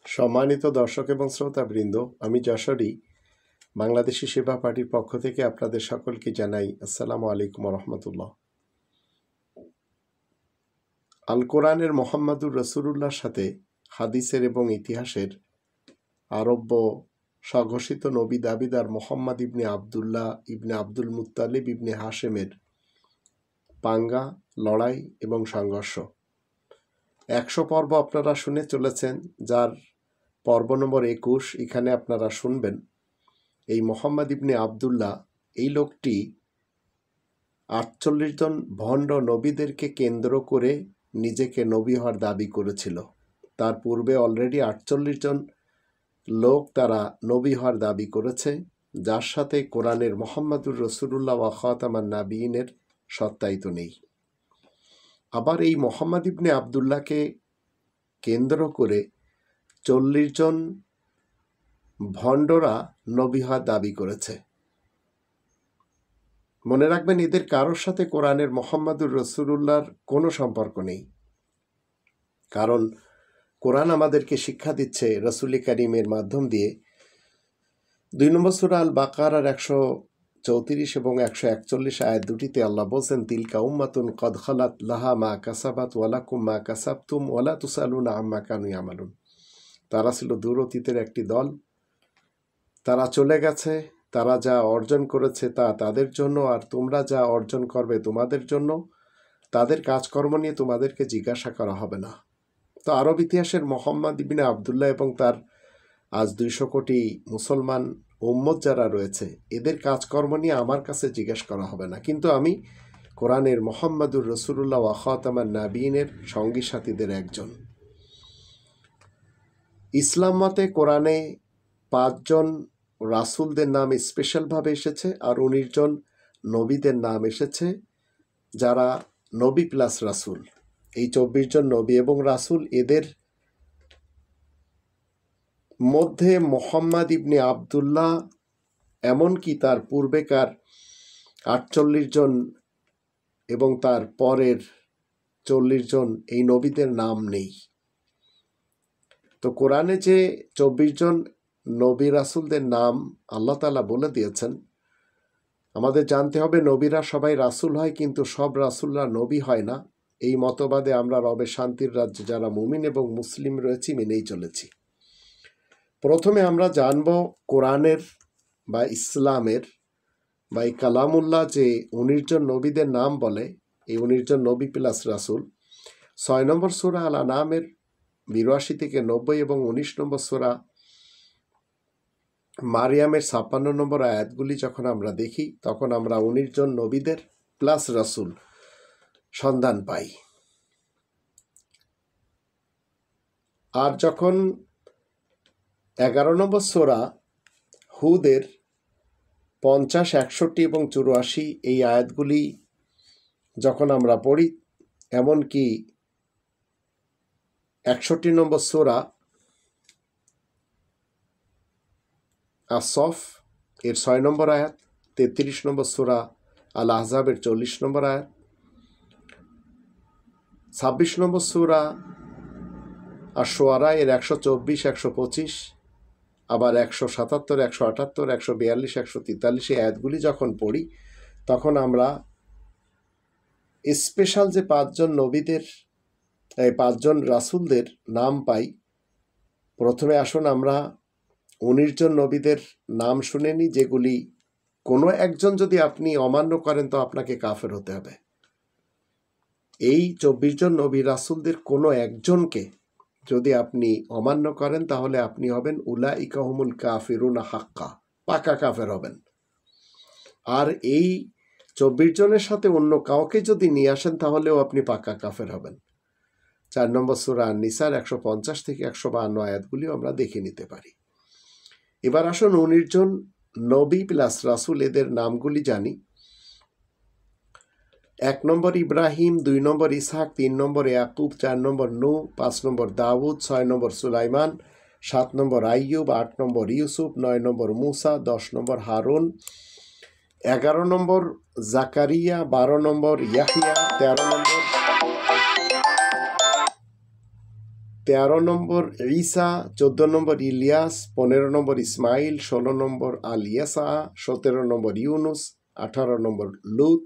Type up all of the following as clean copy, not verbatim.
সম্মানিত দর্শক এবং শ্রোতাবৃন্দ, আমি যশোরী বাংলাদেশি সেবা পার্টির পক্ষ থেকে আপনাদের সকলকে জানাই আসসালামু আলাইকুম রহমতুল্লাহ। আল কোরআনের মোহাম্মদুর রসুলুল্লাহর সাথে হাদিসের এবং ইতিহাসের আরব্য স্বঘোষিত নবী দাবিদার মোহাম্মদ ইবনে আবদুল্লাহ ইবনে আব্দুল মুত্তালিব ইবনে হাশেমের পাঙ্গা, লড়াই এবং সংঘর্ষ 100 পর্ব আপনারা শুনে চলেছেন, যার পর্ব নম্বর 21 এখানে আপনারা শুনবেন। এই মোহাম্মদ ইবনে আবদুল্লাহ, এই লোকটি 48 জন ভণ্ড নবীদেরকে কেন্দ্র করে নিজেকে নবী হওয়ার দাবি করেছিল। তার পূর্বে অলরেডি 48 জন লোক তারা নবী হওয়ার দাবি করেছে, যার সাথে কোরআনের মোহাম্মদুর রসুলুল্লাহ ওয়া খাতামান নাবিয়িনের সত্যায়িত নেই। আবার এই মোহাম্মদ ইবনে আবদুল্লাহকে কেন্দ্র করে 40 জন ভণ্ডরা নবী হওয়ার দাবি করেছে। মনে রাখবেন, এদের কারোর সাথে কোরআনের মোহাম্মদুর রসুলুল্লাহর কোনো সম্পর্ক নেই, কারণ কোরআন আমাদেরকে শিক্ষা দিচ্ছে রসুল করিমের মাধ্যম দিয়ে। 2 নম্বর সূরা আল বাকারার 134 এবং 141 আয়াত দুটিতে আল্লাহ বলছেন, তিলকা উম্মাতুন কদ খালাত লাহা মা কাসাবাত ওয়ালাকুম মা কাসাবতুম ওয়ালা তুসালুনা আম্মা কানু ইয়ামালুন। তারা ছিল দূর অতীতের একটি দল, তারা চলে গেছে, তারা যা অর্জন করেছে তা তাদের জন্য, আর তোমরা যা অর্জন করবে তোমাদের জন্য। তাদের কাজকর্ম নিয়ে তোমাদেরকে জিজ্ঞাসা করা হবে না। তো আরব ইতিহাসের মোহাম্মদ ইবনে আবদুল্লাহ এবং তার আজ 200 কোটি মুসলমান উম্মত যারা রয়েছে, এদের কাজকর্ম নিয়ে আমার কাছে জিজ্ঞাসা করা হবে না। কিন্তু আমি কোরআনের মোহাম্মদুর রসুলুল্লাহ ওয়া খাতামান নাবিয়িনের সঙ্গী সাথীদের একজন। ইসলাম মতে কোরআনে 5 জন রাসুলদের নাম স্পেশালভাবে এসেছে, আর 19 জন নবীদের নাম এসেছে যারা নবী প্লাস রাসুল। এই 24 জন নবী এবং রাসুল, এদের মধ্যে মোহাম্মদ ইবনে আবদুল্লাহ এমনকি তার পূর্বেকার 48 জন এবং তার পরের 40 জন এই নবীদের নাম নেই। তো কোরআনে যে 24 জন নবী রাসুলদের নাম আল্লাহ তাআলা বলে দিয়েছেন, আমাদের জানতে হবে নবীরা সবাই রাসুল হয়, কিন্তু সব রাসুলরা নবী হয় না। এই মতবাদে আমরা রবের শান্তির রাজ্যে যারা মুমিন এবং মুসলিম রয়েছি মেনেই চলেছি। প্রথমে আমরা জানব কোরআনের বা ইসলামের বা এই কালামুল্লাহ যে 19 জন নবীদের নাম বলে, এই 19 জন নবী প্লাস রাসুল 6 নম্বর সূরা আল আনামের 82 থেকে 90 এবং 19 নম্বর সূরা মারিয়ামের 56 নম্বর আয়াতগুলি যখন আমরা দেখি, তখন আমরা 19 জন নবীদের প্লাস রাসুল সন্ধান পাই। আর যখন 11 নম্বর সূরা হুদের 50, 61 এবং 84 এই আয়াতগুলি যখন আমরা পড়ি, এমনকি 61 নম্বর সূরা আসফ এর 6 নম্বর আয়াত, 33 নম্বর সূরা আল আহজাবের 40 নম্বর আয়াত, 26 নম্বর সূরা আশ-শুআরা এর 124, 125, আবার 177, 178, 142, 143 এই আয়াতগুলি যখন পড়ি, তখন আমরা স্পেশাল যে 5 জন নবীদের, এই 5 জন রাসুলদের নাম পাই। প্রথমে আসুন আমরা 19 জন নবীদের নাম শুনে নিই, যেগুলি কোনো একজন যদি আপনি অমান্য করেন তো আপনাকে কাফের হতে হবে। এই 24 জন নবী রাসুলদের কোনো একজনকে যদি আপনি অমান্য করেন, তাহলে আপনি হবেন উলাইকা হুমুল কাফিরুনা হাক্কা, পাকা কাফের হবেন। আর এই 24 জনের সাথে অন্য কাউকে যদি নিয়ে আসেন, তাহলেও আপনি পাকা কাফের হবেন। 4 নম্বর সূরা আন-নিসার 150 থেকে 152 আয়াতগুলিও আমরা দেখে নিতে পারি। এবার আসুন 19 জন নবী প্লাস রাসুল এদের নামগুলি জানি। 1 নম্বর ইব্রাহিম, 2 নম্বর ইসহাক, 3 নম্বর ইয়াকুব, 4 নম্বর নূহ, 5 নম্বর দাউদ, 6 নম্বর সুলাইমান, 7 নম্বর আইয়ুব, 8 নম্বর ইউসুফ, 9 নম্বর মুসা, 10 নম্বর হারুন, 11 নম্বর জাকারিয়া, 12 নম্বর ইয়াহিয়া, 13 নম্বর 13 নম্বর ঈসা, 14 নম্বর ইলিয়াস, 15 নম্বর ইসমাইল, 16 নম্বর আল ইয়াসা, 17 নম্বর ইউনুস, 18 নম্বর লুত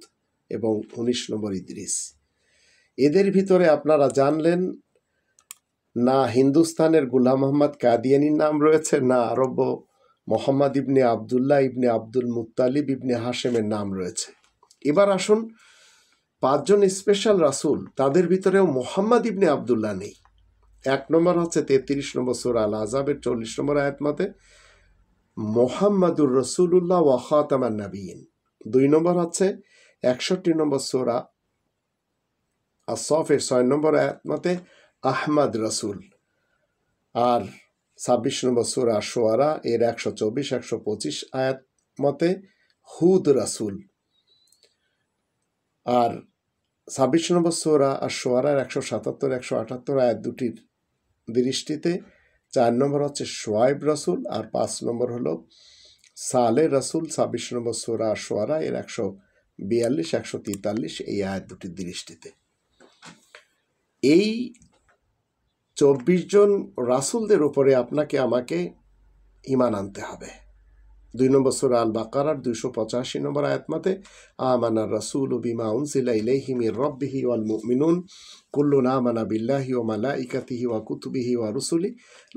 এবং 19 নম্বর ইদ্রিস। এদের ভিতরে আপনারা জানলেন না হিন্দুস্তানের গুলাম মোহাম্মদ কাদিয়ানির নাম রয়েছে, না আরব মোহাম্মদ ইবনে আবদুল্লাহ ইবনে আব্দুল মুত্তালিব ইবনে হাশেমের নাম রয়েছে। এবার আসুন 5 জন স্পেশাল রাসূল, তাদের ভিতরেও মোহাম্মদ ইবনে আবদুল্লাহ নেই। 1 নম্বর হচ্ছে 33 নম্বর সূরা আল আহজাবের 40 নম্বর আয়াত মতে মুহাম্মাদুর রাসূলুল্লাহ ওয়া খাতামান নাবিয়িন। 2 নম্বর হচ্ছে 61 নম্বর সূরা আস-সাফের 6 নম্বর আয়াত মতে আহমদ রাসূল। আর 26 নম্বর সূরা শুআরা এর 124 125 আয়াত মতে হুদ রাসূল। আর 26 নম্বর সূরা আশ-শুআরার 177 178 আয়াত দুটির দৃষ্টিতে 4 নম্বর হচ্ছে শুআয়ব রাসূল, আর 5 নম্বর হলো সালেহ রাসূল। 26 নম্বর সূরা আশ-শুআরা এর 142 143 এই আয়াত দুটির দৃষ্টিতে। এই 24 জন রাসূলদের উপরে আপনাকে আমাকে ঈমান আনতে হবে। 2 নম্বর সূরা আল বাকারার 285 নম্বর আয়াত মতে আমানার রাসূলু বিমা উনজিলা ইলাইহি মির রাব্বিহি ওয়াল মুমিনুন কুল্লুন আমানা বিল্লাহি ওয়া মালাইকাতিহি ওয়া কুতুবিহি ওয়া রুসুলি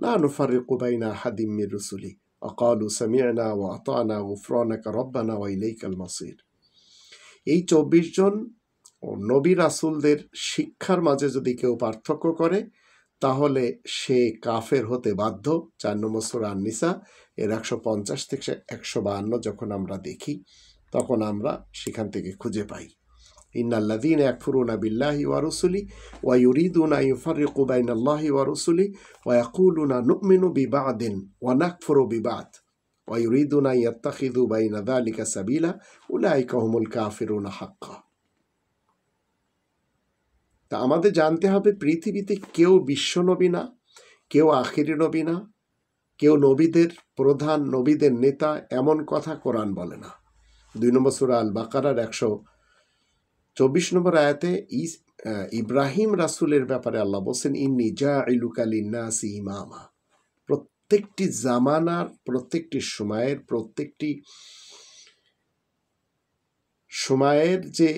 লা নুফাররিকু বাইনা আহাদিম মির রুসুলি ওয়া ক্বালু সামি'না ওয়া আতা'না গুফরানাকা রাব্বানা ওয়া ইলাইকাল মাসির। এই 24 জন নবী রাসূলদের শিক্ষার মাঝে যদি কেউ পার্থক্য করে তাহলে সে কাফের হতে বাধ্য। 4 নম্বর সূরা আন-নিসা এর 150 থেকে 152 যখন আমরা দেখি তখন আমরা সেখান থেকে খুঁজে পাই ইন্নাল্লাযীনা ইয়াকফুরুনা বিল্লাহি ওয়া রুসুলি ওয়া ইউরিদুনা আন ইউফাররিকু বাইনাল্লাহি ওয়া রুসুলি ওয়া ইয়াকুলুনা নু'মিনু বিবা'দিন ওয়া নাকফুরু বিবা'দ ওয়া ইউরিদুনা আন ইয়াত্তাখিযু বাইনা যালিকা সাবিলা উলাইকা হুমুল কাফিরুনা হাক্কা। তা আমাদের জানতে হবে পৃথিবীতে কেউ বিশ্বনবী না, কেউ আখিরি নবী না, কেউ নবীদের প্রধান, নবীদের নেতা, এমন কথা কোরআন বলে না। 2 নম্বর সূরা আল বাকারার 124 নম্বর আয়াতে ইব্রাহিম রাসূলের ব্যাপারে আল্লাহ বলছেন ইন্নী জাইলুকা লিন্নাসি ইমামা। প্রত্যেকটি জামানার, প্রত্যেকটি সময়ের যে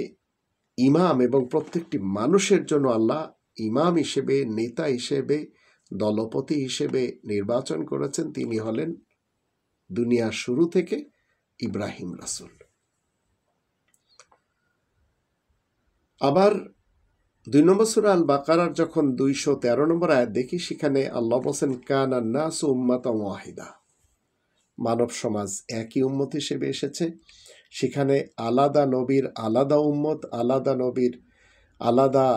ইমাম এবং প্রত্যেকটি মানুষের জন্য আল্লাহ ইমাম হিসেবে, নেতা হিসেবে, দলপতি হিসেবে নির্বাচন করেছেন। তিনি হলেন দুনিয়ার শুরু থেকে ইব্রাহিম রাসূল। আবার 2 নম্বর সূরা আল বাকারার যখন 213 নম্বর আয়াত দেখি সেখানে আল্লাহ বলেন কানান নাসু উম্মাতান ওয়াহিদা। মানব সমাজ একই উম্মত হিসেবে এসেছে। সেখানে আলাদা নবীর আলাদা উম্মত, আলাদা নবীর আলাদা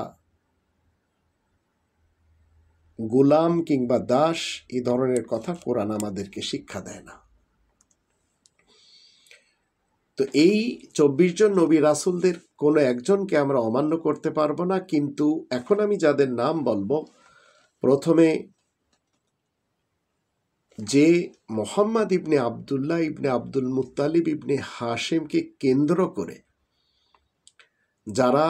গোলাম কিংবা দাস, এই ধরনের কথা কোরআন আমাদেরকে শিক্ষা দেয় না। তো এই 24 জন নবী রাসূলদের কোনো একজনকে আমরা অমান্য করতে পারবো না। কিন্তু এখন আমি যাদের নাম বলবো, প্রথমে যে মুহাম্মদ ইবনে আবদুল্লাহ ইবনে আব্দুল মুত্তালিব ইবনে হাশেমকে কেন্দ্র করে যারা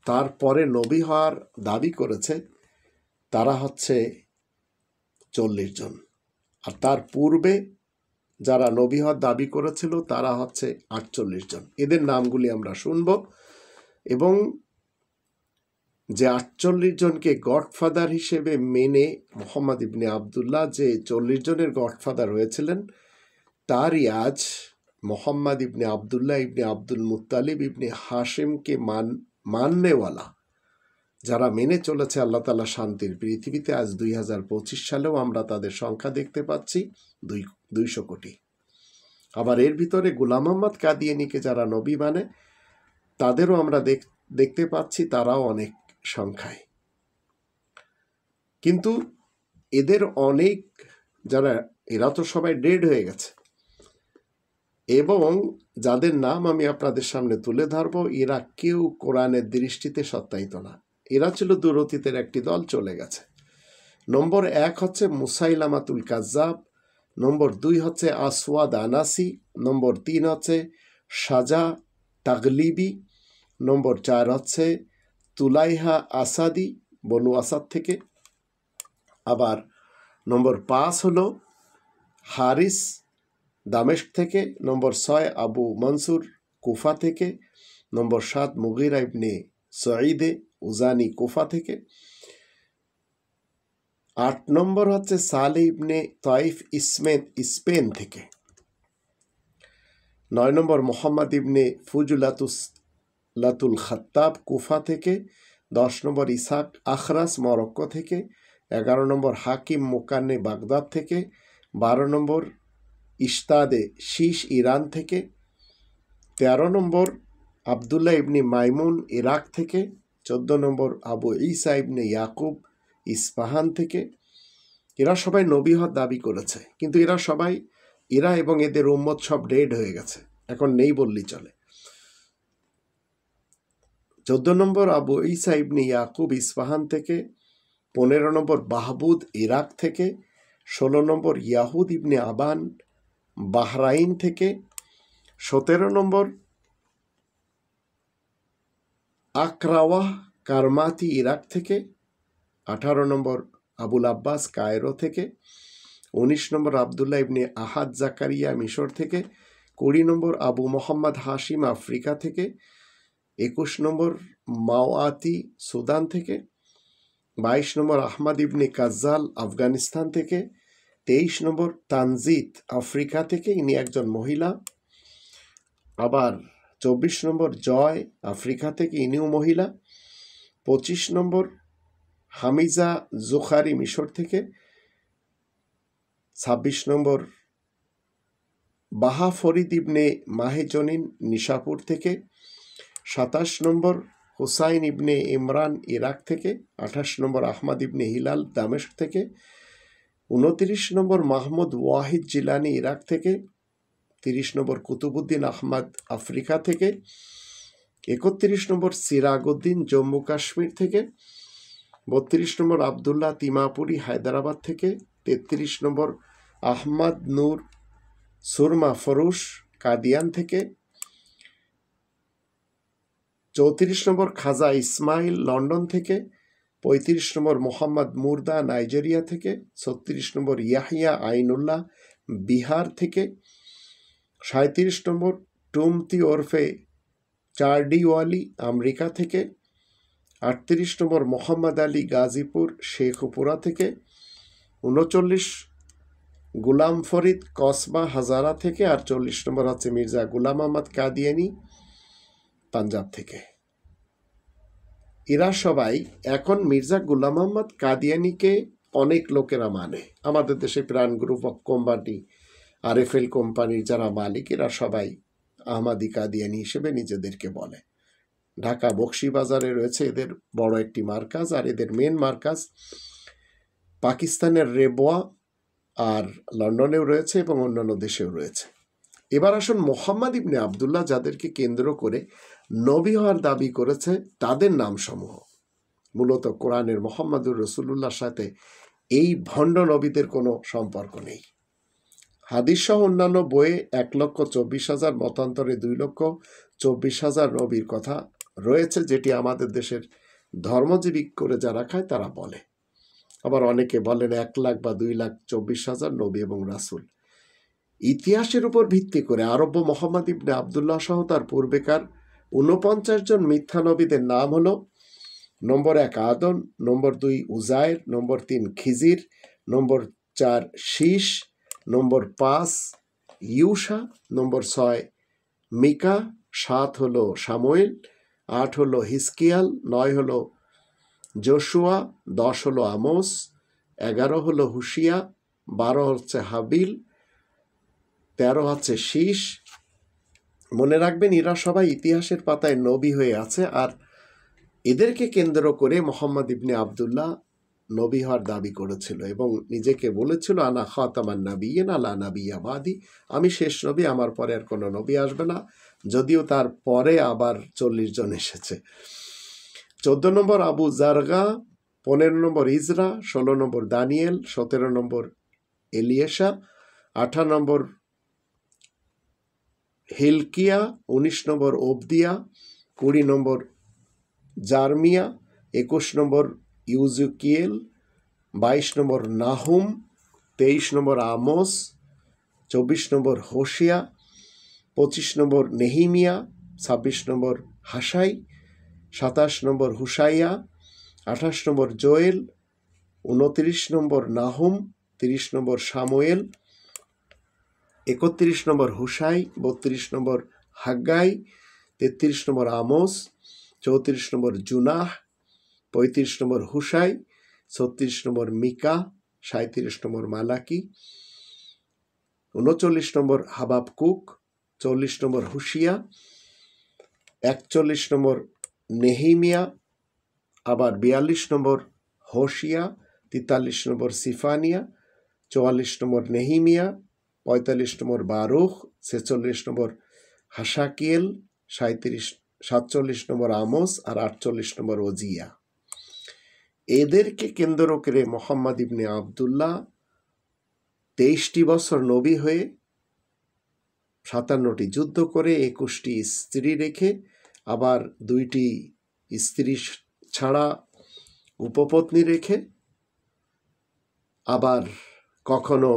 তারপরে নবী হওয়ার দাবি করেছে তারা হচ্ছে 40 জন। আর তার পূর্বে যারা নবী হওয়ার দাবি করেছিল তারা হচ্ছে 48 জন। এদের নামগুলি আমরা শুনব এবং যে 48 জনকে গডফাদার হিসেবে মেনে মুহাম্মদ ইবনে আবদুল্লাহ যে 40 জনের গডফাদার হয়েছিলেন তারই আজ মুহাম্মদ ইবনে আবদুল্লাহ ইবনে আব্দুল মুত্তালিব ইবনে হাশেমকে মাননেওয়ালা যারা মেনে চলেছে আল্লাহ তাআলা শান্তির পৃথিবীতে, আজ 2025 সালেও আমরা তাদের সংখ্যা দেখতে পাচ্ছি 200 কোটি। আবার এর ভিতরে গোলাম মোহাম্মদ কাদিয়ানিকে যারা নবী মানে তাদেরও আমরা দেখতে পাচ্ছি তারাও অনেক সংখ্যায়। কিন্তু এদের অনেক এরা তো সবাই ডেড হয়ে গেছে এবং যাদের নাম আমি আপনাদের সামনে তুলে ধরব এরা কেউ কোরআনের দৃষ্টিতে সত্যায়িত না। এরা ছিল দুরতীতের একটি দল, চলে গেছে। নম্বর 1 হচ্ছে মুসাইলামাতুল কাজ্জাব, নম্বর 2 হচ্ছে আসওয়াদ আনাসি, নম্বর 3 হচ্ছে সাজা তাগলিবি, নম্বর 4 হচ্ছে তুলাইহা আসাদি বনু আসাদ থেকে, আবার নম্বর 5 হলো হারিস দামেস্ক থেকে, নম্বর 6 আবু মনসুর কুফা থেকে, নম্বর 7 মুগিরা ইবনে সঈদে উজানি কুফা থেকে, 8 নম্বর হচ্ছে সালে ইবনে তাইফ স্পেন থেকে, 9 নম্বর মোহাম্মদ ইবনে ফুজুলাতুল খাত্তাব কুফা থেকে, 10 নম্বর ইসাক আখরাস মরক্কো থেকে, 11 নম্বর হাকিম মুকান্নে বাগদাদ থেকে, 12 নম্বর ইস্তাদে শীষ ইরান থেকে, 13 নম্বর আবদুল্লাহ ইবনে মাইমুন ইরাক থেকে, 14 নম্বর আবু ঈসা ইবনে ইয়াকুব ইস্পাহান থেকে। এরা সবাই নবী হওয়ার দাবি করেছে, কিন্তু এরা এবং এদের উম্মত সব ডেড হয়ে গেছে, এখন নেই বললেই চলে। 14 নম্বর আবু ঈসা ইবনে ইয়াকুব ইস্পাহান থেকে, 15 নম্বর বাহবুদ ইরাক থেকে, 16 নম্বর ইয়াহুদ ইবনে আবান বাহরাইন থেকে, 17 নম্বর আকরাওয়াহ কারমাতি ইরাক থেকে, 18 নম্বর আবুল আব্বাস কায়রো থেকে, 19 নম্বর আবদুল্লাহ ইবনে আহাদ জাকারিয়া মিশর থেকে, 20 নম্বর আবু মোহাম্মদ হাশিম আফ্রিকা থেকে, 21 নম্বর মাওয়াতি সুদান থেকে, 22 নম্বর আহমদ ইবনে কাজ্জাল আফগানিস্তান থেকে, 23 নম্বর তানজিত আফ্রিকা থেকে, ইনি একজন মহিলা। আবার 24 নম্বর জয় আফ্রিকা থেকে, ইনিও মহিলা। 25 নম্বর হামিজা জুখারি মিশর থেকে, 26 নম্বর বাহা ফরিদ ইবনে মাহেজনিন নিশাপুর থেকে, 27 নম্বর হুসাইন ইবনে ইমরান ইরাক থেকে, 28 নম্বর আহমদ ইবনে হিলাল দামেস্ক থেকে, 29 নম্বর মাহমুদ ওয়াহিদ জিলানি ইরাক থেকে, 30 নম্বর কুতুবুদ্দিন আহমদ আফ্রিকা থেকে, 31 নম্বর সিরাগুদ্দিন জম্মু কাশ্মীর থেকে, 32 নম্বর আবদুল্লাহ তিমাপুরি হায়দ্রাবাদ থেকে, 33 নম্বর আহমদ নূর সুরমা ফরুশ কাদিয়ান থেকে, 34 নম্বর খাজা ইসমাইল লন্ডন থেকে, 35 নম্বর মোহাম্মদ মুর্দা নাইজেরিয়া থেকে, 36 নম্বর ইয়াহিয়া আইনুল্লাহ বিহার থেকে, 37 নম্বর টুমতি ওরফে চার্ডিওয়ালি আমেরিকা থেকে, 38 নম্বর মোহাম্মদ আলী গাজীপুর শেখপুরা থেকে, 39 গুলাম ফরিদ কসবা হাজারা থেকে, আর 40 নম্বর হচ্ছে মির্জা গুলাম আহমদ কাদিয়ানি পাঞ্জাব থেকে। এরা সবাই এখন মির্জা গুলাম আহমদ কাদিয়ানিকে অনেক লোকেরা মানে, আমাদের দেশে প্রাণ গ্রুপ অফ কোম্পানি আরএফএল কোম্পানির যারা মালিক, এরা সবাই আহমাদি কাদিয়ানি হিসেবে নিজেদেরকে বলে। ঢাকা বকশিবাজারে রয়েছে এদের বড় একটি মার্কাজ, আর এদের মেন মার্কাজ পাকিস্তানের রেবোয়া আর লন্ডনেও রয়েছে এবং অন্যান্য দেশেও রয়েছে। এবার আসুন মোহাম্মদ ইবনে আবদুল্লাহ যাদেরকে কেন্দ্র করে নবী হওয়ার দাবি করেছে তাদের নামসমূহ। মূলত কোরআনের মোহাম্মদুর রসুল্লাহর সাথে এই ভণ্ড নবীদের কোনো সম্পর্ক নেই। হাদিস সহ অন্যান্য বইয়ে 1,24,000, মতান্তরে 2,24,000 নবীর কথা রয়েছে, যেটি আমাদের দেশের ধর্মজীবী করে যারা খায় তারা বলে। আবার অনেকে বলেন 1,00,000 বা 2,24,000 নবী এবং রাসূল। ইতিহাসের উপর ভিত্তি করে আরব্য মোহাম্মদ ইবনে আবদুল্লাহ সহ তার পূর্বেকার 49 জন মিথ্যা নবীদের নাম হলো: নম্বর 1 আদম, নম্বর 2 উজায়ের, নম্বর 3 খিজির, নম্বর 4 শীষ, নম্বর 5 ইউসা, নম্বর 6 মিকা, 7 হলো সামুয়েল, 8 হলো হিজকিয়াল, 9 হলো জোশুয়া, 10 হলো আমোস, 11 হলো হুশিয়া, 12 হচ্ছে হাবিল, 13 হচ্ছে শীষ। মনে রাখবেন এরা সবাই ইতিহাসের পাতায় নবী হয়ে আছে, আর এদেরকে কেন্দ্র করে মোহাম্মদ ইবনে আবদুল্লাহ নবী হওয়ার দাবি করেছিল এবং নিজেকে বলেছিল আনা খাতামান নাবিয়্যিন আলা নাবিয়্যা বাদি, আমি শেষ নবী, আমার পরে আর কোনো নবী আসবে না, যদিও তার পরে আবার 40 জন এসেছে। 14 নম্বর আবু জারগা, 15 নম্বর ইজরা, 16 নম্বর দানিয়েল, 17 নম্বর এলিয়েশা, 18 নম্বর হিলকিয়া, 19 নম্বর ওবদিয়া, 20 নম্বর জারমিয়া, 21 নম্বর ইউজুকিয়েল, 22 নম্বর নাহুম, 23 নম্বর আমোস, 24 নম্বর হোশিয়া, 25 নম্বর নেহিমিয়া, 26 নম্বর হাসাই, 27 নম্বর হুসাইয়া, 28 নম্বর জোয়েল, 29 নম্বর নাহুম, 30 নম্বর সামুয়েল, 31 নম্বর হুসাই, 32 নম্বর হাগ্গাই, 33 নম্বর আমোস, 34 নম্বর জুনাহ, 35 নম্বর হুসাই, 36 নম্বর মিকা, 37 নম্বর মালাকি, 39 নম্বর হাবাবকুক, 40 নম্বর হুশিয়া, 41 নম্বর নেহিমিয়া, আবার 42 নম্বর হোশিয়া, 43 নম্বর সিফানিয়া, 44 নম্বর নেহিমিয়া, 45 নম্বর বারুখ, 46 নম্বর হাসাকিয়েল, 47 নম্বর আমোস আর 48 নম্বর ওজিয়া। এদেরকে কেন্দ্র করে মোহাম্মদ ইবনে আবদুল্লাহ 23টি বছর নবী হয়ে 57টি যুদ্ধ করে 21টি স্ত্রী রেখে আবার 2টি স্ত্রী ছাড়া উপপত্নী রেখে আবার কখনো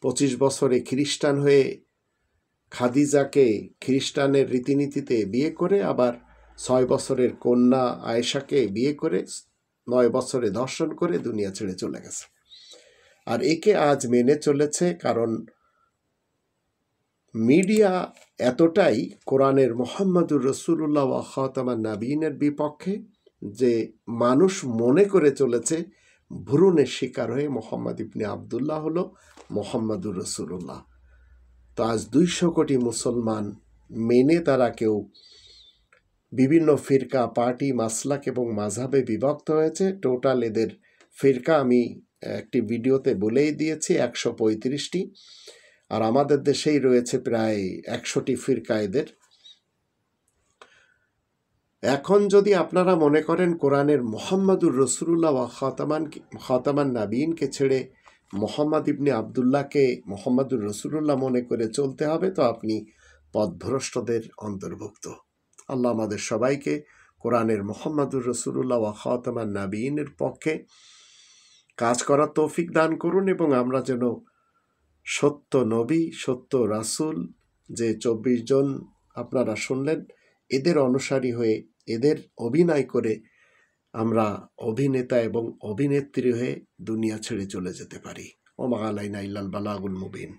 25 বছরে খ্রিস্টান হয়ে খাদিজাকে খ্রিস্টানের রীতিনীতিতে বিয়ে করে আবার 6 বছরের কন্যা আয়েশাকে বিয়ে করে 9 বছরে দর্শন করে দুনিয়া ছেড়ে চলে গেছে। আর একে আজ মেনে চলেছে, কারণ মিডিয়া এতটাই কোরআনের মুহাম্মাদুর রাসূলুল্লাহ ওয়া খাতামান নাবিয়িনের বিপক্ষে যে মানুষ মনে করে চলেছে ভ্রূণের শিকার হয়ে মোহাম্মদ ইবনে আবদুল্লাহ হলো মুহাম্মাদুর রাসূলুল্লাহ। তো আজ 200 কোটি মুসলমান মেনে তারা কেউ বিভিন্ন ফিরকা, পার্টি, মাসলাক এবং মাযহাবে বিভক্ত হয়েছে। টোটাল এদের ফিরকা আমি একটি ভিডিওতে বলেই দিয়েছি 135টি, আর আমাদের দেশেই রয়েছে প্রায় 100টি ফিরকা এদের। এখন যদি আপনারা মনে করেন কোরআনের মুহাম্মাদুর রাসূলুল্লাহ ওয়া খাতামান নাবিয়িনকে ছেড়ে মোহাম্মদ ইবনে আবদুল্লাহকে মুহাম্মাদুর রাসূলুল্লাহ মনে করে চলতে হবে, তো আপনি পথভ্রষ্টদের অন্তর্ভুক্ত। আল্লাহ আমাদের সবাইকে কোরআনের মুহাম্মাদুর রাসূলুল্লাহ ওয়া খাতামান নাবিয়িনের পক্ষে কাজ করার তৌফিক দান করুন, এবং আমরা যেন সত্য নবী, সত্য রাসূল, যে 24 জন আপনারা শুনলেন, এদের অনুসারী হয়ে এদের অভিনয় করে আমরা অভিনেতা এবং অভিনেত্রী হয়ে দুনিয়া ছেড়ে চলে যেতে পারি। ওমা আলাইনা ইল্লাল বালাগুল মুবিন।